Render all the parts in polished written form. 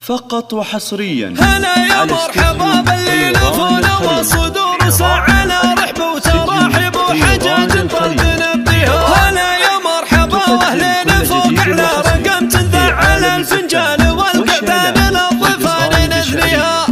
فقط وحصريا. هلا يا مرحبا باللي لفونا والصدور سعنا رحب وتراحب وحجاج طرد نبيها. هلا يا مرحبا واهلين فوق على رقم تنذع على الفنجان والقعدان للضيفان نثنيها.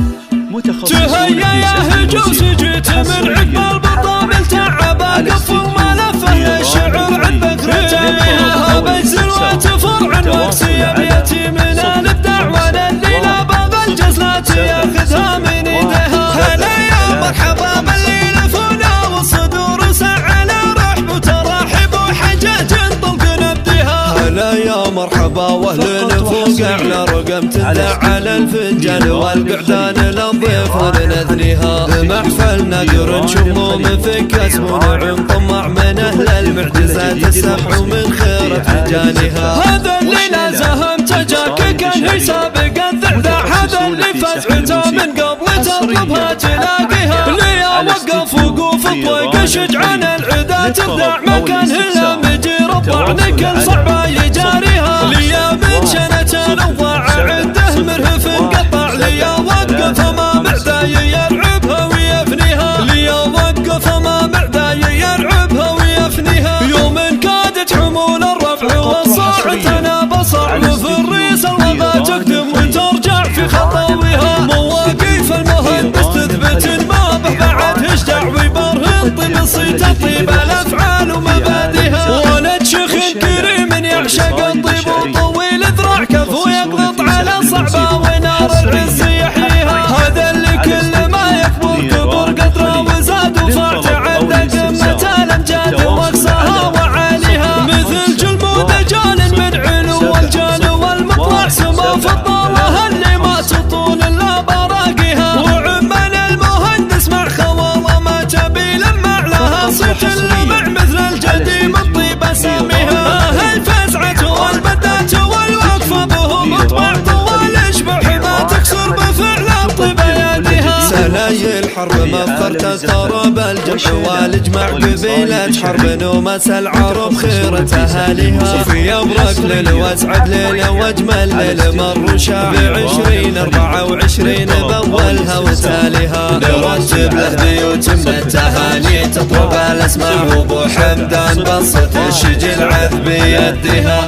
تهيا يا هجوس جيت من عقب البطامل تعبا قف وملفه للشعور عن بكرتها. بجزل وتفرع وكسي بيتي من الابداع وانا اللي لا باغى الجزلات ياخذها من ايديها. هلا يا مرحبا باللي لفونا والصدور سعنا رحب وتراحب وحجاج طلق نبديها. هلا يا مرحبا واهلين فوق على رقم تنذع على الفنجان والقعدان للضيف ونثنيها. بمحفل نقر نشم من فكاس ونعم طمع من اهل المعجزات السبع ومن خير فنجانها. هذا اللي لا زهمته جاك كان هي سابق الذعذع. هذا اللي فزعته من قبل تطلبها تلاقيها. اللي وقف وقوف الطويق شجعان العدا تبدع مكان هلا مجير الطعن كل صعبه يجاريها. ليا من شنة الوضاع عده مرهف قطع. ليا وقف امام عداي يلعبها ويفنيها. ليا وقف امام عداي يلعبها ويفنيها. يوم كادت حمول الرفع والصاع تناب صعب في الريس الوضع تقدم وترجع في خطاويها. مواقيف المهندس تثبت ما به بعد اشجع ويبرهن طيب صيت طيب الافعال ومبادئها. ولد شيخ كريم يعشق الطيب وطويل ذراع كفو يقلط على صعبه ونار العز يحييها. هذا اللي كل ما يكبر كبر قدره وزاد وفاع تعدى قمه الامجاد واقصاها وعاليها. مثل جلمود جان من علو الجان والمطلع سما فضلها اللي ما تطول الا براقيها. وعمان المهندس مع خواله ما تبي لمع لها صيت اللمع مثل الجديم الطيب اساميها. الفزعه والبدات والوقفه به مطبع طوال اشبح ما تكسر بفعل طيب يديها. سلايل حرب مفرت الضرب الجمع والاجمع قبيلة حرب نومس العرب خيرة اهاليها. في ابرك للوسعد ليله واجمل ليله مر شاع 2024 باولها وتاليها. نرتب له بيوت من التهاني تطرب الاسماع وابو حمدان بسط الشجل عذب بيدها.